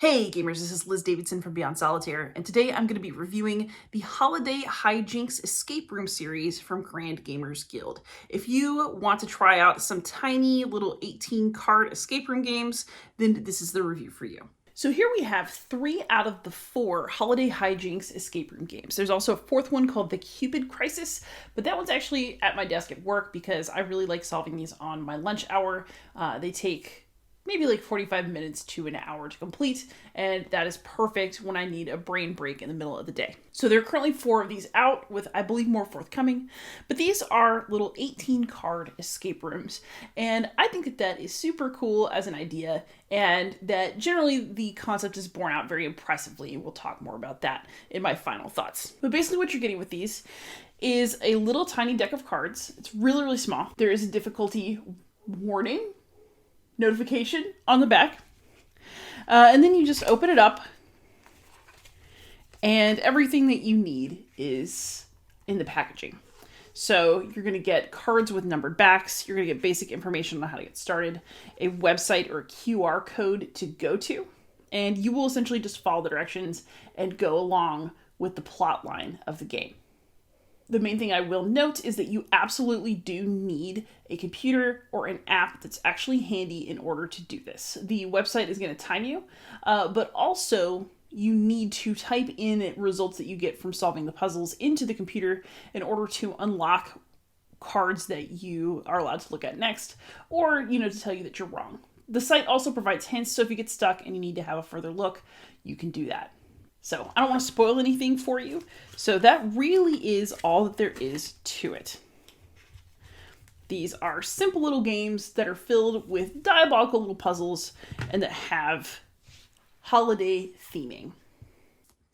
Hey gamers, this is Liz Davidson from Beyond Solitaire, and today I'm going to be reviewing the Holiday Hijinks Escape Room series from Grand Gamers Guild. If you want to try out some tiny little 18-card escape room games, then this is the review for you. So here we have 3 out of the 4 Holiday Hijinks escape room games. There's also a 4th one called the Cupid Crisis, but that one's actually at my desk at work because I really like solving these on my lunch hour. They take maybe like 45 minutes to an hour to complete, and that is perfect when I need a brain break in the middle of the day. So there are currently 4 of these out, with I believe more forthcoming, but these are little 18-card escape rooms, and I think that that is super cool as an idea, and that generally the concept is borne out very impressively. We'll talk more about that in my final thoughts. But basically what you're getting with these is a little tiny deck of cards. It's really, really small. There is a difficulty warning notification on the back, and then you just open it up and everything that you need is in the packaging. So you're going to get cards with numbered backs, you're going to get basic information on how to get started, a website or a QR code to go to, and you will essentially just follow the directions and go along with the plot line of the game. The main thing I will note is that you absolutely do need a computer or an app that's actually handy in order to do this. The website is going to time you, but also you need to type in results that you get from solving the puzzles into the computer in order to unlock cards that you are allowed to look at next, or, to tell you that you're wrong. The site also provides hints, so if you get stuck and you need to have a further look, you can do that. So I don't want to spoil anything for you. So that really is all that there is to it. These are simple little games that are filled with diabolical little puzzles and that have holiday theming.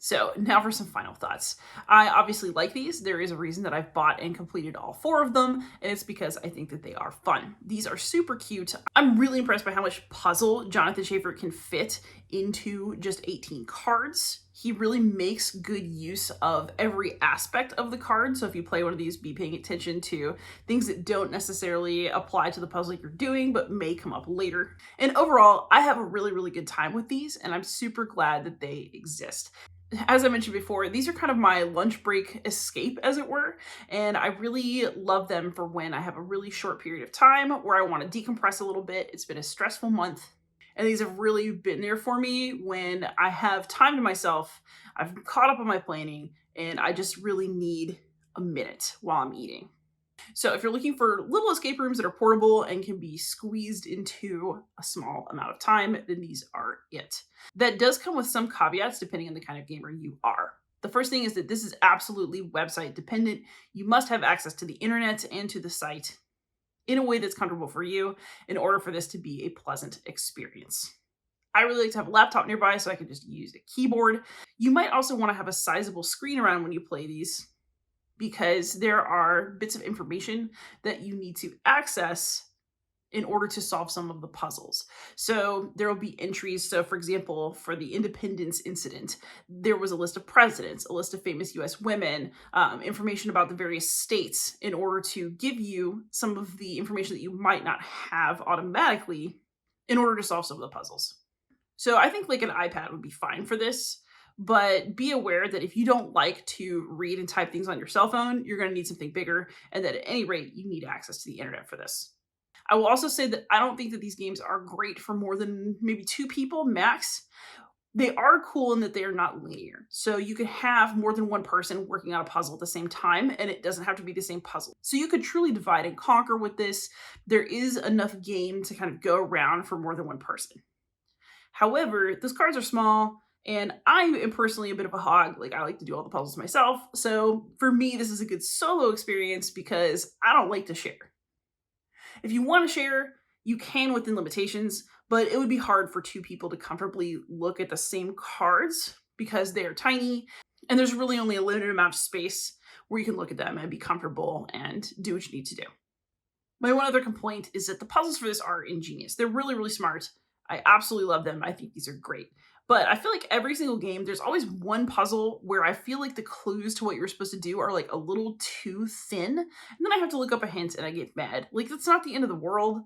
So now for some final thoughts. I obviously like these. There is a reason that I've bought and completed all 4 of them, and it's because I think that they are fun. These are super cute. I'm really impressed by how much puzzle Jonathan Schaefer can fit into just 18 cards. He really makes good use of every aspect of the card. So if you play one of these, be paying attention to things that don't necessarily apply to the puzzle you're doing, but may come up later. And overall, I have a really, really good time with these, and I'm super glad that they exist. As I mentioned before, these are kind of my lunch break escape, as it were, and I really love them for when I have a really short period of time where I want to decompress a little bit. It's been a stressful month, and these have really been there for me when I have time to myself, I've caught up on my planning, and I just really need a minute while I'm eating. So if you're looking for little escape rooms that are portable and can be squeezed into a small amount of time, then these are it. That does come with some caveats depending on the kind of gamer you are. The first thing is that this is absolutely website dependent. You must have access to the internet and to the site in a way that's comfortable for you in order for this to be a pleasant experience. I really like to have a laptop nearby so I can just use a keyboard. You might also want to have a sizable screen around when you play these, because there are bits of information that you need to access in order to solve some of the puzzles. So there will be entries. So for example, for the Independence incident, there was a list of presidents, a list of famous US women, information about the various states in order to give you some of the information that you might not have automatically in order to solve some of the puzzles. So I think like an iPad would be fine for this. But be aware that if you don't like to read and type things on your cell phone, you're going to need something bigger, and that at any rate, you need access to the internet for this. I will also say that I don't think that these games are great for more than maybe 2 people max. They are cool in that they are not linear. So you could have more than one person working on a puzzle at the same time, and it doesn't have to be the same puzzle. So you could truly divide and conquer with this. There is enough game to kind of go around for more than one person. However, those cards are small, and I am personally a bit of a hog. Like, I like to do all the puzzles myself. So for me, this is a good solo experience because I don't like to share. If you want to share, you can within limitations, but it would be hard for 2 people to comfortably look at the same cards because they are tiny, and there's really only a limited amount of space where you can look at them and be comfortable and do what you need to do. My one other complaint is that the puzzles for this are ingenious. They're really, really smart. I absolutely love them. I think these are great. But I feel like every single game, there's always one puzzle where I feel like the clues to what you're supposed to do are like a little too thin. And then I have to look up a hint and I get mad. Like, that's not the end of the world.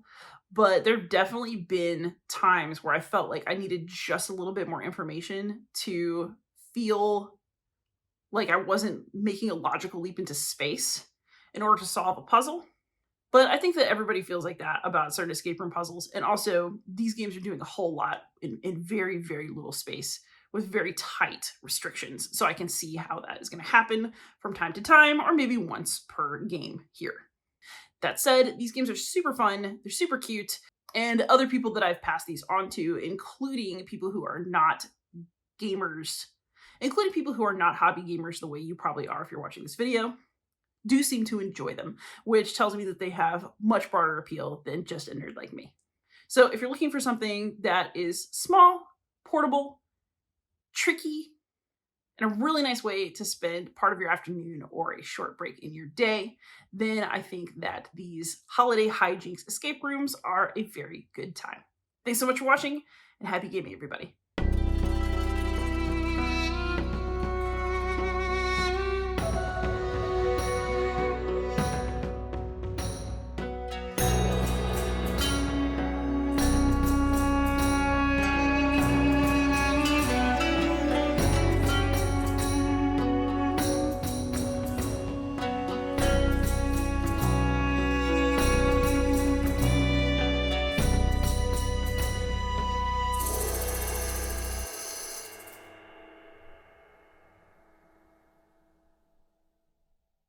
But there have definitely been times where I felt like I needed just a little bit more information to feel like I wasn't making a logical leap into space in order to solve a puzzle. But I think that everybody feels like that about certain escape room puzzles. And also, these games are doing a whole lot in very, very little space with very tight restrictions. So I can see how that is going to happen from time to time, or maybe once per game here. That said, these games are super fun, they're super cute, and other people that I've passed these on to, including people who are not gamers, including people who are not hobby gamers the way you probably are if you're watching this video, do seem to enjoy them, which tells me that they have much broader appeal than just a nerd like me. So if you're looking for something that is small, portable, tricky, and a really nice way to spend part of your afternoon or a short break in your day, then I think that these Holiday Hijinks escape rooms are a very good time. Thanks so much for watching, and happy gaming, everybody.